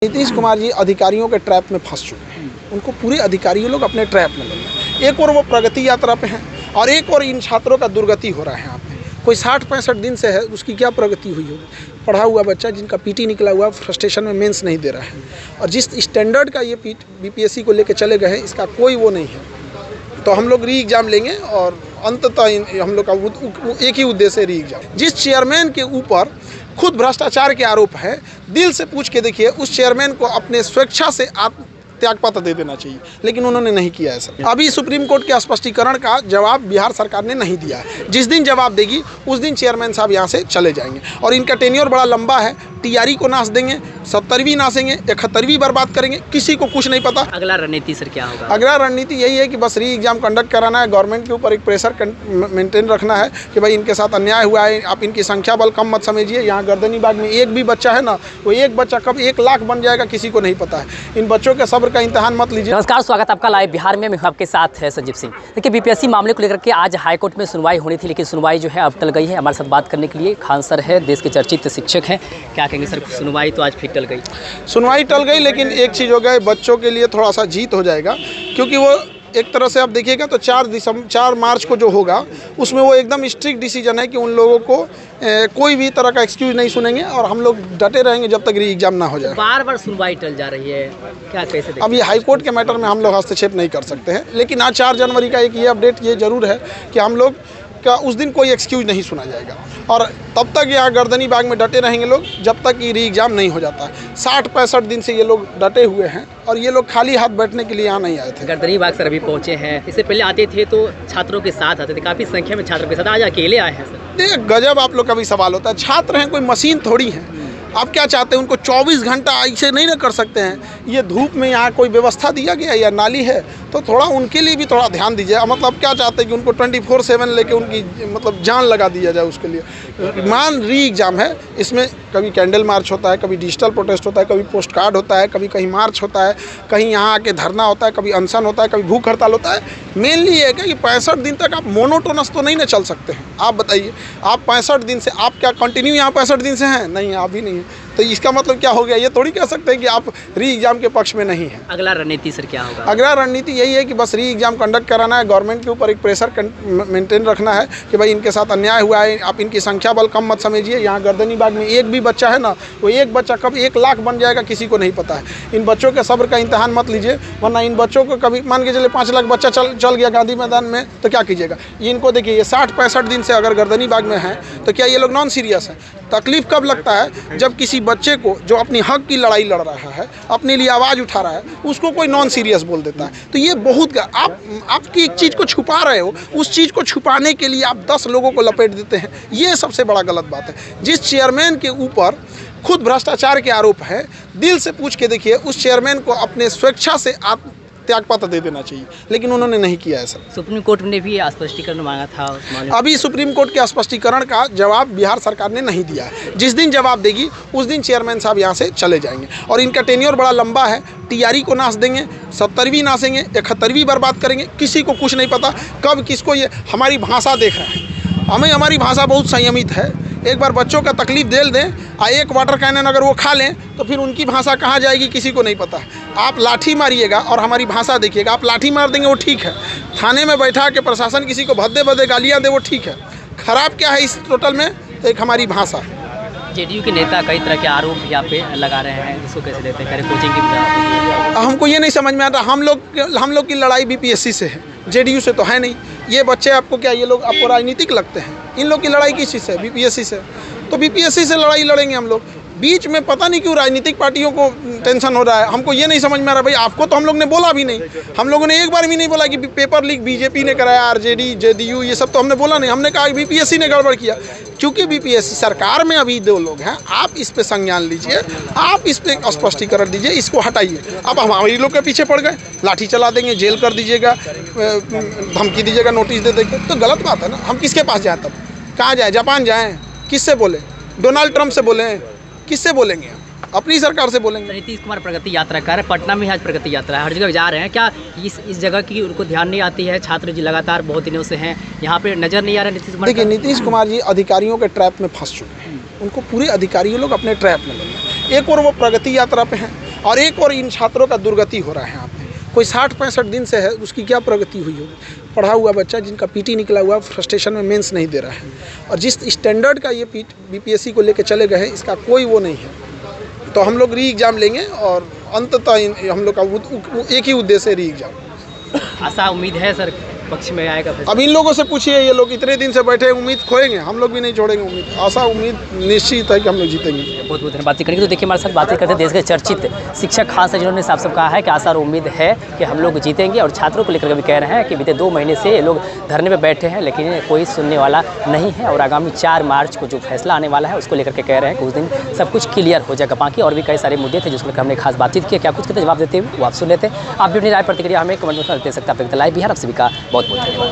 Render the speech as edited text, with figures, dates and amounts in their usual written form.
नीतीश कुमार जी अधिकारियों के ट्रैप में फंस चुके हैं। उनको पूरे अधिकारियों लोग अपने ट्रैप में ले हैं। एक और वो प्रगति यात्रा पे हैं और एक और इन छात्रों का दुर्गति हो रहा है। यहाँ पे कोई 60-65 दिन से है, उसकी क्या प्रगति हुई होगी। पढ़ा हुआ बच्चा जिनका पीटी निकला हुआ फ्रस्ट्रेशन में मेंस नहीं दे रहा है और जिस स्टैंडर्ड का ये बीपीएससी को लेकर चले गए हैं, इसका कोई वो नहीं है। तो हम लोग री एग्ज़ाम लेंगे और अंततः हम लोग का एक ही उद्देश्य है री एग्ज़ाम। जिस चेयरमैन के ऊपर खुद भ्रष्टाचार के आरोप है, दिल से पूछ के देखिए, उस चेयरमैन को अपने स्वेच्छा से त्यागपत्र दे देना चाहिए, लेकिन उन्होंने नहीं किया है सर। अभी सुप्रीम कोर्ट के स्पष्टीकरण का जवाब बिहार सरकार ने नहीं दिया है। जिस दिन जवाब देगी उस दिन चेयरमैन साहब यहाँ से चले जाएंगे और इनका टेन्योर बड़ा लंबा है। टीआरई को नाश देंगे, 70वीं नाशेंगे, 71वीं बर्बाद करेंगे, किसी को कुछ नहीं पता। अगला रणनीति सर क्या होगा? अगला रणनीति यही है कि बस री एग्जाम कंडक्ट कराना है, गवर्नमेंट के ऊपर एक प्रेशर मेंटेन रखना है कि भाई इनके साथ अन्याय हुआ है, आप इनकी संख्या बल कम मत समझिए। यहाँ गर्दनी बाग में एक भी बच्चा है ना, वो एक बच्चा कब 1 लाख बन जाएगा किसी को नहीं पता है। इन बच्चों के सब्र का इम्तिहान मत लीजिए। नमस्कार, स्वागत आपका लाइव बिहार में। मैं आपके साथ है संजीव सिंह। देखिए, बीपीएससी मामले को लेकर के आज हाईकोर्ट में सुनवाई होनी थी, लेकिन सुनवाई जो है अब टल गई है। हमारे साथ बात करने के लिए खान सर है, देश के चर्चित शिक्षक हैं। क्या कहेंगे सर, सुनवाई तो आज फिर टल गई? सुनवाई टल गई, लेकिन एक चीज़ हो गई, बच्चों के लिए थोड़ा सा जीत हो जाएगा, क्योंकि वो एक तरह से आप देखिएगा तो 4 मार्च को जो होगा उसमें वो एकदम स्ट्रिक्ट डिसीजन है कि उन लोगों को कोई भी तरह का एक्सक्यूज नहीं सुनेंगे और हम लोग डटे रहेंगे जब तक री एग्जाम ना हो जाए। बार बार सुनवाई टल जा रही है, क्या कैसे? अब ये हाईकोर्ट के मैटर में हम लोग हस्तक्षेप नहीं कर सकते हैं, लेकिन आज 4 जनवरी का एक ये अपडेट ये जरूर है कि हम लोग का उस दिन कोई एक्सक्यूज नहीं सुना जाएगा और तब तक यहाँ गर्दनी बाग में डटे रहेंगे लोग जब तक ये री एग्जाम नहीं हो जाता है। 60-65 दिन से ये लोग डटे हुए हैं और ये लोग खाली हाथ बैठने के लिए यहाँ नहीं आए थे। गर्दनी बाग सर अभी पहुँचे हैं, इससे पहले आते थे तो छात्रों के साथ आते थे, काफ़ी संख्या में छात्रों के साथ, आज अकेले आए हैं सर। गजब आप लोग का भी सवाल होता है। छात्र हैं, कोई मशीन थोड़ी है। आप क्या चाहते हैं, उनको 24 घंटा ऐसे नहीं ना कर सकते हैं। ये धूप में यहाँ कोई व्यवस्था दिया गया या नाली है, तो थोड़ा उनके लिए भी थोड़ा ध्यान दीजिए। मतलब क्या चाहते हैं कि उनको 24/7 लेके उनकी मतलब जान लगा दिया जाए उसके लिए। मान री एग्ज़ाम है, इसमें कभी कैंडल मार्च होता है, कभी डिजिटल प्रोटेस्ट होता है, कभी पोस्ट कार्ड होता है, कभी कहीं मार्च होता है, कहीं यहाँ आके धरना होता है, कभी अनशन होता है, कभी भूख हड़ताल होता है। मेनली ये है कि 65 दिन तक आप मोनोटोनस तो नहीं ना चल सकते हैं। आप बताइए, आप 65 दिन से आप क्या कंटिन्यू यहाँ 65 दिन से हैं? नहीं, आप भी नहीं है। तो इसका मतलब क्या हो गया? ये थोड़ी कह सकते हैं कि आप री एग्जाम के पक्ष में नहीं हैं। अगला रणनीति सर क्या होगा? अगला रणनीति यही है कि बस री एग्जाम कंडक्ट कराना है, गवर्नमेंट के ऊपर एक प्रेशर मेंटेन रखना है कि भाई इनके साथ अन्याय हुआ है, आप इनकी संख्या बल कम मत समझिए। यहाँ गर्दनी बाग में एक भी बच्चा है ना, वो एक बच्चा कब 1 लाख बन जाएगा किसी को नहीं पता है। इन बच्चों के सब्र का इम्तिहान मत लीजिए, वरना इन बच्चों को कभी मान के चले 5 लाख बच्चा चल गया गांधी मैदान में तो क्या कीजिएगा। इनको देखिए, ये 60-65 दिन से अगर गर्दनी बाग में हैं तो क्या ये लोग नॉन सीरियस हैं? तकलीफ कब लगता है? जब किसी बच्चे को जो अपनी हक की लड़ाई लड़ रहा है, अपने लिए आवाज़ उठा रहा है, उसको कोई नॉन सीरियस बोल देता है। तो ये बहुत आपकी एक चीज़ को छुपा रहे हो, उस चीज़ को छुपाने के लिए आप 10 लोगों को लपेट देते हैं। ये सबसे बड़ा गलत बात है। जिस चेयरमैन के ऊपर खुद भ्रष्टाचार के आरोप है, दिल से पूछ के देखिए, उस चेयरमैन को अपने स्वेच्छा से त्यागपत्र दे देना चाहिए, लेकिन उन्होंने नहीं किया है सर। सुप्रीम कोर्ट ने भी स्पष्टीकरण मांगा था। अभी सुप्रीम कोर्ट के स्पष्टीकरण का जवाब बिहार सरकार ने नहीं दिया है। जिस दिन जवाब देगी उस दिन चेयरमैन साहब यहाँ से चले जाएंगे और इनका टेन्योर बड़ा लंबा है। टीआरई को नाश देंगे, 70वीं नाशेंगे, 71वीं बर्बाद करेंगे, किसी को कुछ नहीं पता कब किसको। ये हमारी भाषा देख रहे हैं, हमारी भाषा बहुत संयमित है। एक बार बच्चों का तकलीफ दे दें और एक वाटर कैनन अगर वो खा लें तो फिर उनकी भाषा कहाँ जाएगी किसी को नहीं पता। आप लाठी मारिएगा और हमारी भाषा देखिएगा। आप लाठी मार देंगे वो ठीक है, थाने में बैठा के प्रशासन किसी को भद्दे गालियाँ दे वो ठीक है। खराब क्या है इस टोटल में? एक हमारी भाषा। जेडीयू के नेता कई तरह के आरोप यहाँ पे लगा रहे हैं, इसको कैसे देते हैं? कोचिंग की हमको ये नहीं समझ में आता। हम लोग की लड़ाई बीपीएससी से है, जेडीयू से तो है नहीं। ये बच्चे आपको क्या, ये लोग आपको राजनीतिक लगते हैं? इन लोग की लड़ाई किस चीज़ से? बीपीएससी से। तो बीपीएससी से लड़ाई लड़ेंगे हम लोग। बीच में पता नहीं क्यों राजनीतिक पार्टियों को टेंशन हो रहा है। हमको ये नहीं समझ में आ रहा। भाई आपको तो हम लोग ने बोला भी नहीं, हम लोगों ने एक बार भी नहीं बोला कि पेपर लीक बीजेपी ने कराया, आरजेडी, जेडीयू, ये सब तो हमने बोला नहीं। हमने कहा बीपीएससी ने गड़बड़ किया। क्योंकि बीपीएससी सरकार में अभी 2 लोग हैं, आप इस पे संज्ञान लीजिए, आप इस पे स्पष्टीकरण दीजिए, इसको हटाइए। अब हमारे लोग के पीछे पड़ गए, लाठी चला देंगे, जेल कर दीजिएगा, धमकी दीजिएगा, नोटिस दे देंगे, तो गलत बात है ना। हम किसके पास जाएँ तब? कहाँ जाएँ? जापान जाएँ? किससे बोले? डोनाल्ड ट्रंप से बोले? किससे बोलेंगे? अपनी सरकार से बोलेंगे। नीतीश कुमार प्रगति यात्रा कर रहे हैं, पटना में आज प्रगति यात्रा है, हर जगह जा रहे हैं। क्या इस जगह की उनको ध्यान नहीं आती है? छात्र जी लगातार बहुत दिनों से हैं, यहाँ पे नजर नहीं आ रहा नीतीश कुमार? देखिए, नीतीश कुमार जी अधिकारियों के ट्रैप में फंस चुके हैं। उनको पूरे अधिकारियों लोग अपने ट्रैप में ले हैं। एक और वो प्रगति यात्रा पे हैं और एक और इन छात्रों का दुर्गति हो रहा है यहाँ पे। कोई 60-65 दिन से है, उसकी क्या प्रगति हुई होगी। पढ़ा हुआ बच्चा जिनका पीटी निकला हुआ फ्रस्ट्रेशन में मेंस नहीं दे रहा है, और जिस स्टैंडर्ड का ये बीपीएससी को लेकर चले गए हैं, इसका कोई वो नहीं है। तो हम लोग री एग्ज़ाम लेंगे और अंततः हम लोग का एक ही उद्देश्य है, री एग्ज़ाम। आशा उम्मीद है सर पक्ष में आएगा फैसला? अब इन लोगों से पूछिए, ये लोग इतने दिन से बैठे हैं, उम्मीद खोएंगे? हम लोग भी नहीं छोड़ेंगे उम्मीद। आशा उम्मीद निश्चित है कि हम लोग जीतेंगे। बहुत बहुत धन्यवाद करेंगे। तो देखिए हमारे साथ बातें करते हैं देश के चर्चित शिक्षक खान सर, जिन्होंने साफ साफ कहा है कि आशा और उम्मीद है कि हम लोग जीतेंगे, और छात्रों को लेकर भी कह रहे हैं कि बीते 2 महीने से ये लोग धरने में बैठे हैं, लेकिन कोई सुनने वाला नहीं है, और आगामी 4 मार्च को जो फैसला आने वाला है उसको लेकर के कह रहे हैं कि उस दिन सब कुछ क्लियर हो जाएगा। बाकी और भी कई सारे मुद्दे थे जिसको लेकर हमने खास बातचीत की। क्या कुछ कहते जवाब देते हुए वो आप सुन लेते हैं। आप भी अपनी राय प्रतिक्रिया हमें कमेंट में दे सकते हैं। आप लाइव बिहार आप सभी का बहुत बहुत धन्यवाद।